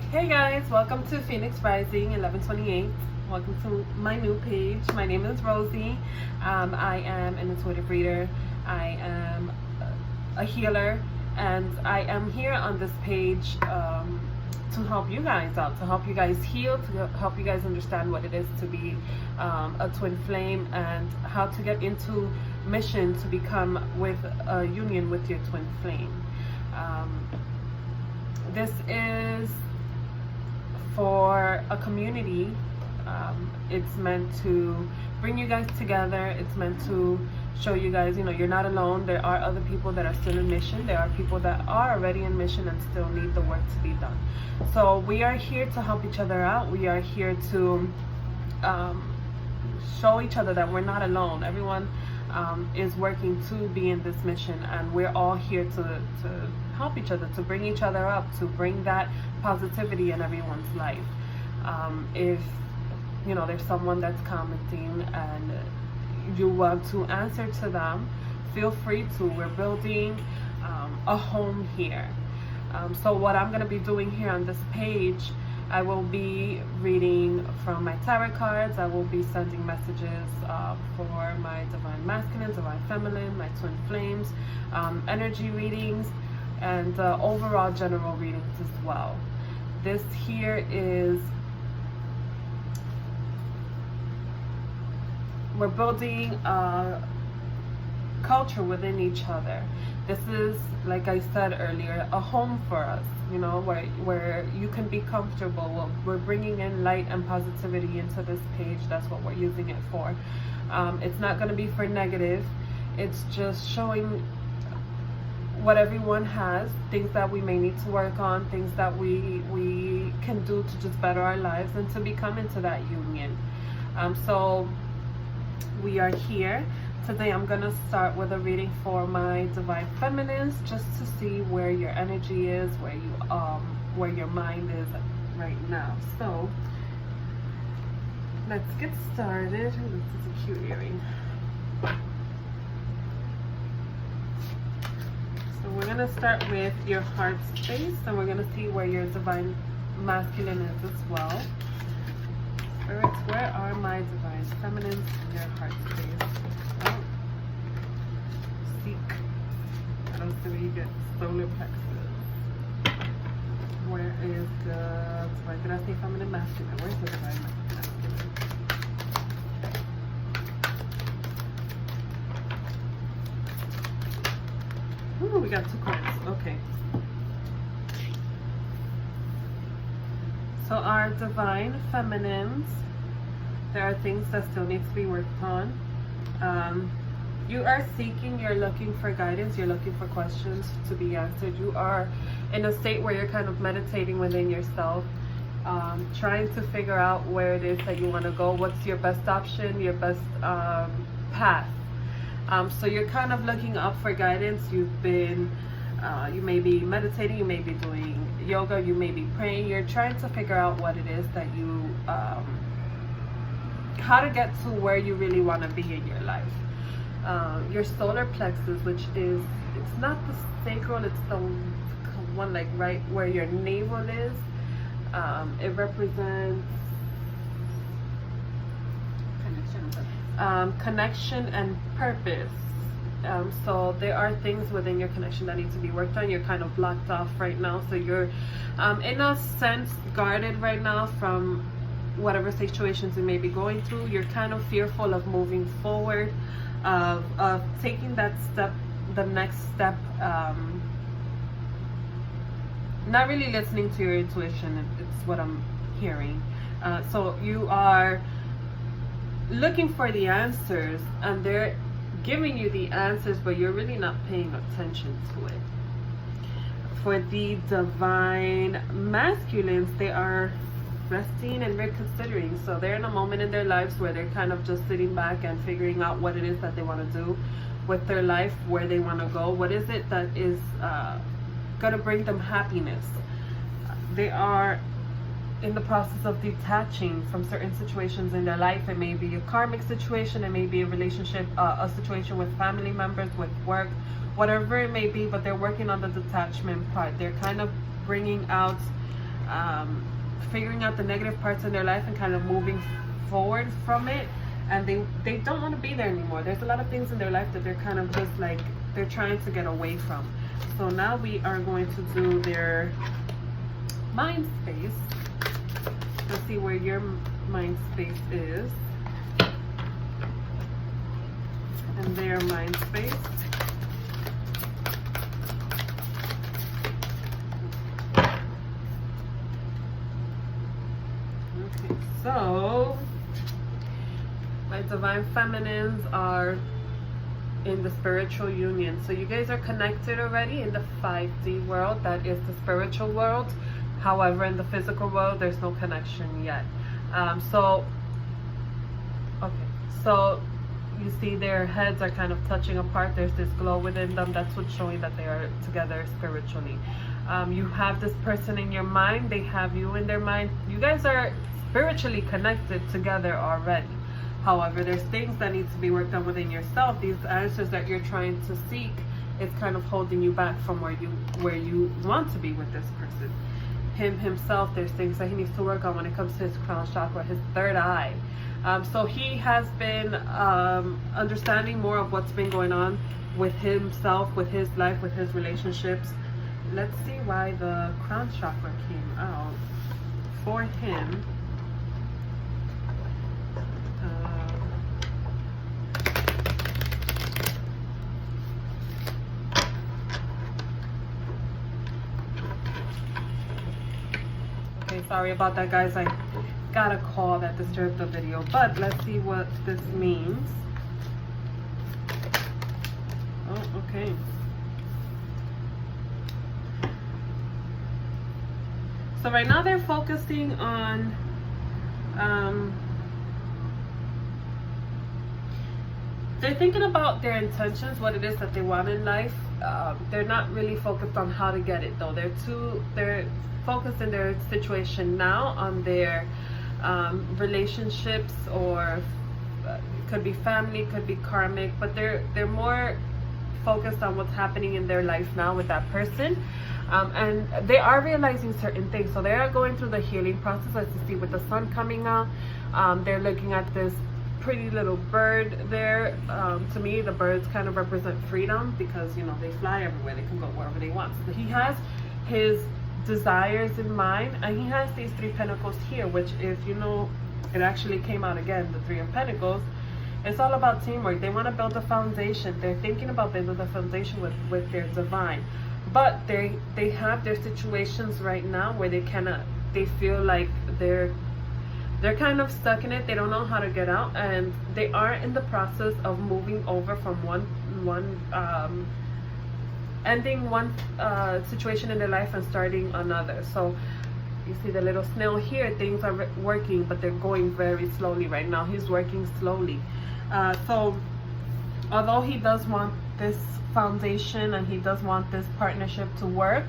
Hey guys, welcome to Phoenix Rising 1128. Welcome to my new page. My name is Rosie. I am an intuitive reader. I am a healer, and I am here on this page to help you guys out, to help you guys heal, to help you guys understand what it is to be a twin flame, and how to get into mission to become with a union with your twin flame. This is for a community. It's meant to bring you guys together. It's meant to show you guys, you're not alone. There are other people that are still in mission. There are people that are already in mission and still need the work to be done. So we are here to help each other out. We are here to show each other that we're not alone. Everyone is working to be in this mission, and we're all here to help each other, to bring each other up, to bring that positivity in everyone's life. If there's someone that's commenting and you want to answer to them, feel free to. We're building a home here. So what I'm going to be doing here on this page, I will be reading from my tarot cards. I will be sending messages for my divine masculine, divine feminine, my twin flames, energy readings, and overall general readings as well. This here is, we're building a culture within each other. This is, like I said earlier, a home for us, where you can be comfortable. We're bringing in light and positivity into this page. That's what we're using it for. It's not going to be for negative. It's just showing what everyone has, things that we may need to work on, things that we can do to just better our lives and to become into that union. So we are here. Today I'm going to start with a reading for my divine feminines, just to see where your energy is, where your mind is right now. So let's get started. Ooh, this is a cute earring. So we're going to start with your heart space, and we're going to see where your divine masculine is as well. Spirits, where are my divine feminines in your heart space? Oh. Seek. I don't see where you get solar plexus. Where is the divine, did I say feminine masculine? Where's the divine masculine? Ooh, we got 2 cards. Okay. So our divine feminines, there are things that still need to be worked on. You are seeking, you're looking for guidance, you're looking for questions to be answered. You are in a state where you're kind of meditating within yourself, trying to figure out where it is that you want to go, what's your best option, your best path. So you're kind of looking up for guidance. You've been, you may be meditating, you may be doing yoga, you may be praying. You're trying to figure out what it is that you, how to get to where you really want to be in your life. Your solar plexus, which is, it's not the sacral, it's the one like right where your navel is. It represents connection and purpose. So there are things within your connection that need to be worked on. You're kind of blocked off right now, so you're in a sense guarded right now from whatever situations you may be going through. You're kind of fearful of moving forward, of taking that step, the next step, not really listening to your intuition. It's what I'm hearing. So you are looking for the answers, and they're giving you the answers, but you're really not paying attention to it. For the divine masculines, they are resting and reconsidering. So they're in a moment in their lives where they're kind of just sitting back and figuring out what it is that they want to do with their life, where they want to go, what is it that is going to bring them happiness. They are in the process of detaching from certain situations in their life. It may be a karmic situation, it may be a relationship, a situation with family members, with work, whatever it may be, but they're working on the detachment part. They're kind of bringing out figuring out the negative parts in their life and kind of moving forward from it. And they don't want to be there anymore. There's a lot of things in their life that they're kind of just like, they're trying to get away from. So now we are going to do their mind space. Let's see where your mind space is. And their mind space. Okay, so my divine feminines are in the spiritual union. So you guys are connected already in the 5D world. That is the spiritual world. However, in the physical world, there's no connection yet. So you see their heads are kind of touching apart. There's this glow within them. That's what's showing that they are together spiritually. You have this person in your mind. They have you in their mind. You guys are spiritually connected together already. However, there's things that need to be worked on within yourself. These answers that you're trying to seek, it's kind of holding you back from where you want to be with this person. Himself, there's things that he needs to work on when it comes to his crown chakra, his third eye. So he has been understanding more of what's been going on with himself, with his life, with his relationships. Let's see why the crown chakra came out for him. Sorry about that, guys. I got a call that disturbed the video, but let's see what this means. Oh, okay. So right now they're focusing on they're thinking about their intentions, what it is that they want in life. They're not really focused on how to get it though. They're focused in their situation now on their relationships, or could be family, could be karmic, but they're more focused on what's happening in their life now with that person. And they are realizing certain things. So they are going through the healing process, as you see with the sun coming out. They're looking at this pretty little bird there. To me, the birds kind of represent freedom, because you know they fly everywhere, they can go wherever they want. So he has his desires in mind, and he has these 3 pentacles here, which, if you know, it actually came out again, the 3 of pentacles. It's all about teamwork. They want to build a foundation. They're thinking about building the foundation with their divine, but they have their situations right now where they feel like they're kind of stuck in it. They don't know how to get out, and they are in the process of moving over from ending one situation in their life and starting another. So you see the little snail here, things are working, but they're going very slowly right now. He's working slowly. So although he does want this foundation and he does want this partnership to work,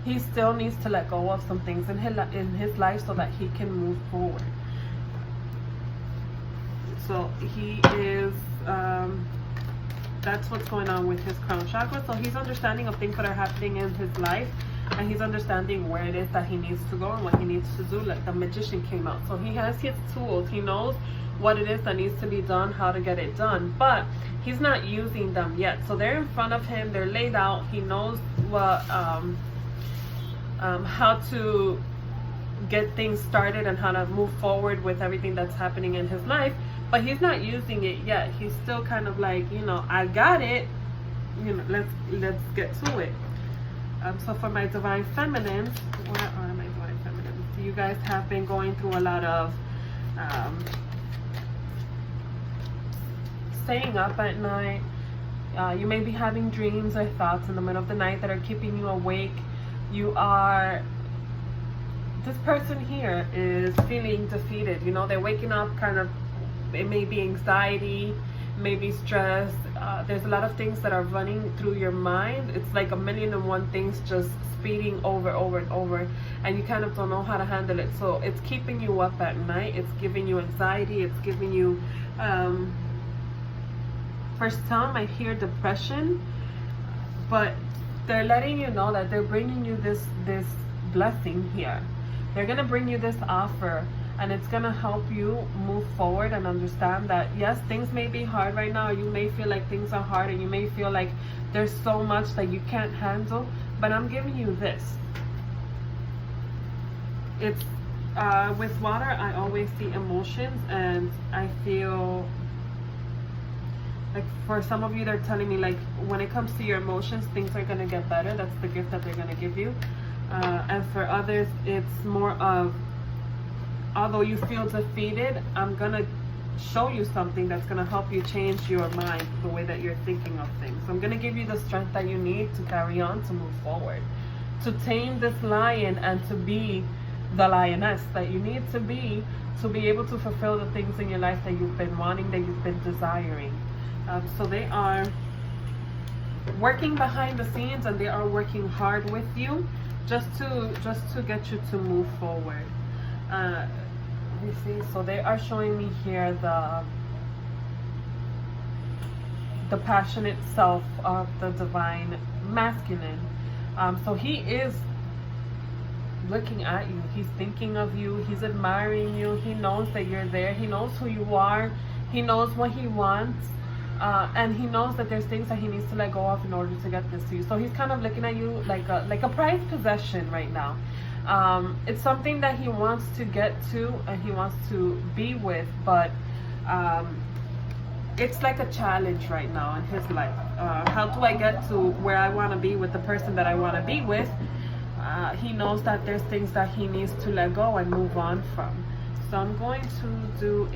he still needs to let go of some things in his life so that he can move forward. So he is that's what's going on with his crown chakra. So he's understanding of things that are happening in his life, and he's understanding where it is that he needs to go and what he needs to do. Like the magician came out, so he has his tools. He knows what it is that needs to be done, how to get it done, but he's not using them yet. So they're in front of him, they're laid out. He knows what how to get things started and how to move forward with everything that's happening in his life, but he's not using it yet. He's still kind of like, you know, I got it, you know, let's get to it. So for my divine feminines, where are my divine feminines? You guys have been going through a lot of staying up at night. You may be having dreams or thoughts in the middle of the night that are keeping you awake. This person here is feeling defeated. You know, they're waking up kind of, it may be anxiety, maybe stress. There's a lot of things that are running through your mind. It's like 1,000,001 things just speeding over and over, and you kind of don't know how to handle it. So it's keeping you up at night. It's giving you anxiety. It's giving you, for some, I hear depression, but they're letting you know that they're bringing you this blessing here. They're going to bring you this offer, and it's going to help you move forward and understand that, yes, things may be hard right now. You may feel like things are hard, and you may feel like there's so much that you can't handle, but I'm giving you this. It's with water, I always see emotions, and I feel like for some of you, they're telling me like when it comes to your emotions, things are going to get better. That's the gift that they're going to give you. And for others, it's more of, although you feel defeated, I'm going to show you something that's going to help you change your mind, the way that you're thinking of things. So I'm going to give you the strength that you need to carry on, to move forward, to tame this lion, and to be the lioness that you need to be able to fulfill the things in your life that you've been wanting, that you've been desiring. So they are working behind the scenes, and they are working hard with you just to get you to move forward. Let me see. So they are showing me here the passionate self of the divine masculine. So he is looking at you. He's thinking of you. He's admiring you. He knows that you're there. He knows who you are. He knows what he wants. And he knows that there's things that he needs to let go of in order to get this to you. So he's kind of looking at you like a prized possession right now. It's something that he wants to get to and he wants to be with, but it's like a challenge right now in his life. How do I get to where I want to be with the person that I want to be with? He knows that there's things that he needs to let go and move on from. So I'm going to do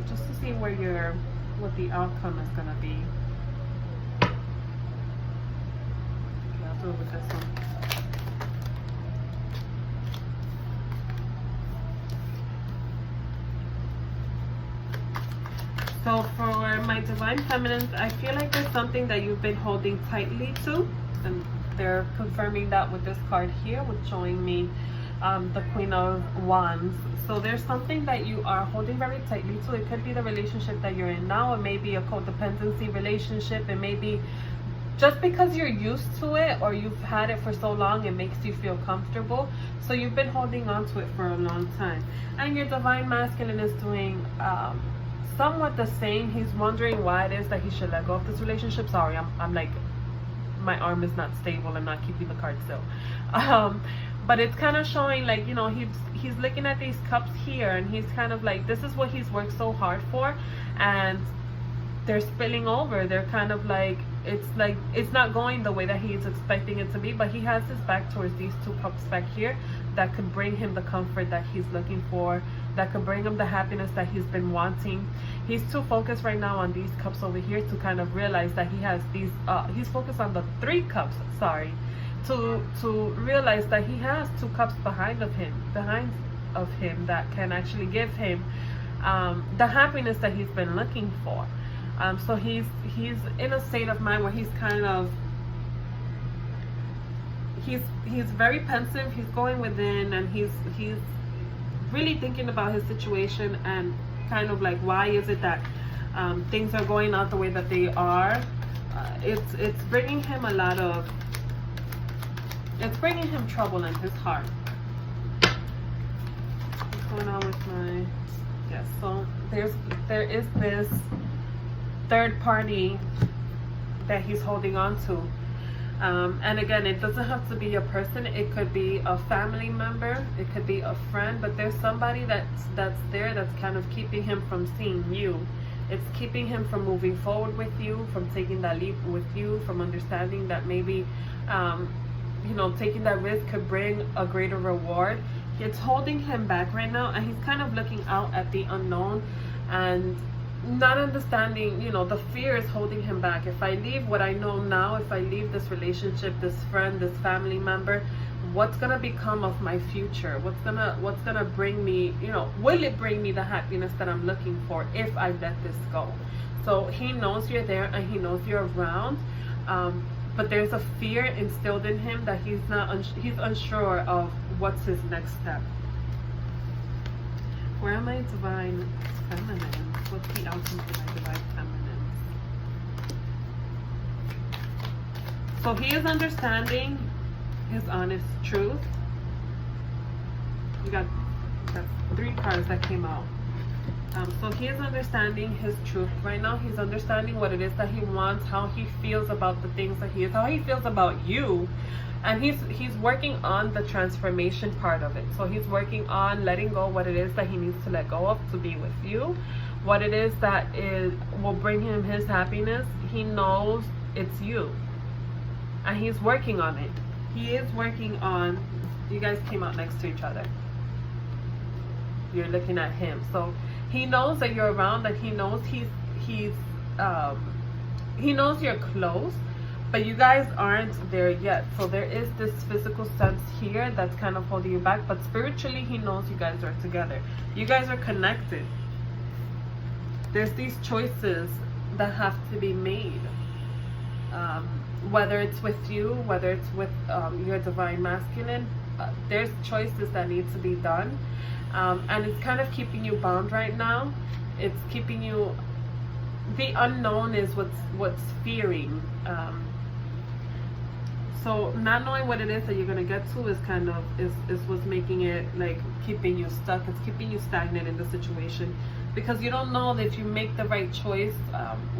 just to see what the outcome is going to be. Okay, I'll do it with this one. So for my divine feminines, I feel like there's something that you've been holding tightly to, and they're confirming that with this card here, with showing me the Queen of Wands. So there's something that you are holding very tightly to. It could be the relationship that you're in now. It may be a codependency relationship. It may be just because you're used to it, or you've had it for so long, it makes you feel comfortable. So you've been holding on to it for a long time. And your divine masculine is doing somewhat the same. He's wondering why it is that he should let go of this relationship. Sorry, I'm like, my arm is not stable. I'm not keeping the card still. But it's kind of showing like, you know, he's looking at these cups here, and he's kind of like, this is what he's worked so hard for, and they're spilling over. They're kind of like it's not going the way that he's expecting it to be, but he has his back towards these two cups back here that could bring him the comfort that he's looking for, that could bring him the happiness that he's been wanting. He's too focused right now on these cups over here to kind of realize that he has these he's focused on the 3 cups, sorry, to realize that he has 2 cups behind of him that can actually give him the happiness that he's been looking for. So he's in a state of mind where he's kind of he's very pensive. He's going within, and he's really thinking about his situation, and kind of like, why is it that things are going out the way that they are. It's bringing him trouble in his heart. What's going on with my, yes, so there is this third party that he's holding on to. And again, it doesn't have to be a person. It could be a family member. It could be a friend. But there's somebody that's there that's kind of keeping him from seeing you. It's keeping him from moving forward with you, from taking that leap with you, from understanding that maybe, you know, taking that risk could bring a greater reward. It's holding him back right now, and he's kind of looking out at the unknown and not understanding, you know, the fear is holding him back. If I leave what I know now, if I leave this relationship, this friend, this family member, what's gonna become of my future? What's gonna bring me, you know, will it bring me the happiness that I'm looking for if I let this go? So he knows you're there, and he knows you're around, but there's a fear instilled in him that he's unsure of what's his next step. Where am I, divine feminine? What's the outcome for my divine feminine? So he is understanding his honest truth. You got the 3 cards that came out. So he is understanding his truth right now. He's understanding what it is that he wants, how he feels about the things that he is, how he feels about you. And he's working on the transformation part of it. So he's working on letting go what it is that he needs to let go of to be with you. What it is that will bring him his happiness. He knows it's you. And he's working on it. He is working on, you guys came out next to each other. You're looking at him. So he knows that you're around, that he knows he knows you're close, but you guys aren't there yet. So there is this physical sense here that's kind of holding you back, but spiritually he knows you guys are together. You guys are connected. There's these choices that have to be made. Whether it's with you, whether it's with your divine masculine, there's choices that need to be done. And it's kind of keeping you bound right now. It's keeping you, the unknown is what's fearing. So not knowing what it is that you're going to get to is kind of is what's making it like keeping you stuck. It's keeping you stagnant in the situation, because you don't know that if you make the right choice,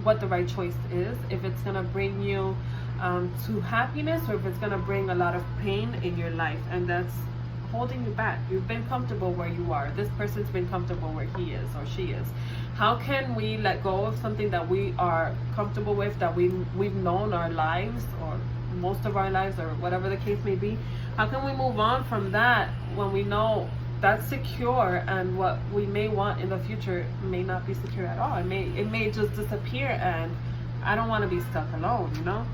what the right choice is, if it's going to bring you to happiness, or if it's going to bring a lot of pain in your life, and that's holding you back. You've been comfortable where you are. This person's been comfortable where he is or she is. How can we let go of something that we are comfortable with, that we've known our lives, or most of our lives, or whatever the case may be? How can we move on from that when we know that's secure, and what we may want in the future may not be secure at all? It may just disappear, and I don't want to be stuck alone, you know?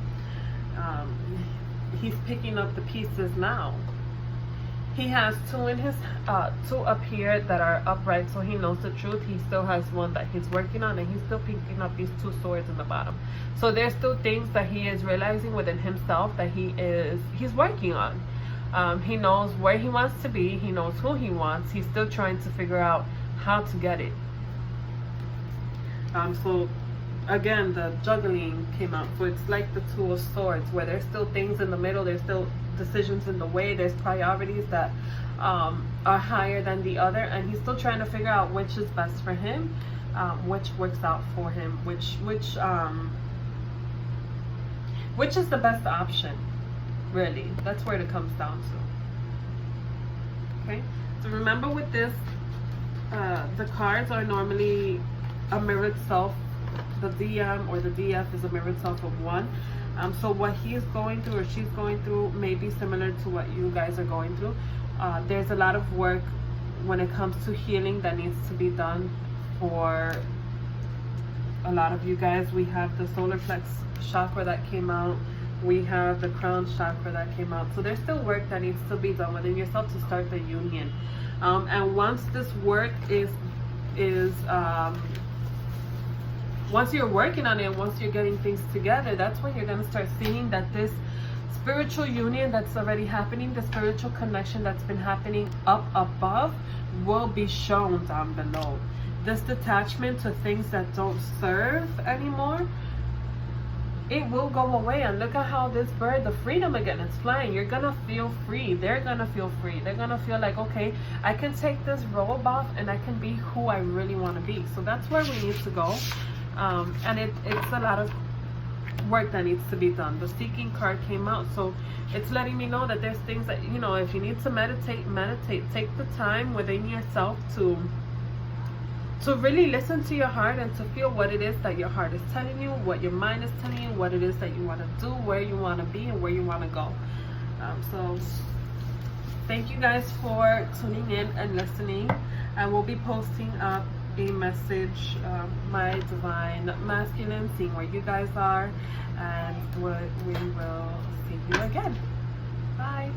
He's picking up the pieces now. He has 2 in his 2 up here that are upright, so he knows the truth. He still has 1 that he's working on, and he's still picking up these 2 swords in the bottom. So there's still things that he is realizing within himself that he's working on. He knows where he wants to be. He knows who he wants. He's still trying to figure out how to get it. So again, the juggling came out. So it's like the 2 of swords, where there's still things in the middle. There's still decisions in the way. There's priorities that are higher than the other, and he's still trying to figure out which is best for him, which works out for him, which is the best option, really. That's where it comes down to. Okay, so remember with this, the cards are normally a mirrored self. The DM or the DF is a mirrored self of 1. So what he's going through or she's going through may be similar to what you guys are going through. There's a lot of work when it comes to healing that needs to be done for a lot of you guys. We have the solar plex chakra that came out. We have the crown chakra that came out. So there's still work that needs to be done within yourself to start the union. And once this work is once you're working on it, once you're getting things together, that's when you're going to start seeing that this spiritual union that's already happening, the spiritual connection that's been happening up above, will be shown down below. This detachment to things that don't serve anymore, it will go away. And look at how this bird, the freedom again, it's flying. You're gonna feel free. They're gonna feel free. They're gonna feel like, okay, I can take this robe off and I can be who I really want to be. So that's where we need to go. And it's a lot of work that needs to be done. The seeking card came out, so it's letting me know that there's things that, you know, if you need to meditate. Take the time within yourself to really listen to your heart and to feel what it is that your heart is telling you, what your mind is telling you, what it is that you want to do, where you want to be, and where you want to go. So thank you guys for tuning in and listening. I will be posting up a message, my divine masculine, seeing where you guys are, and we will see you again. Bye.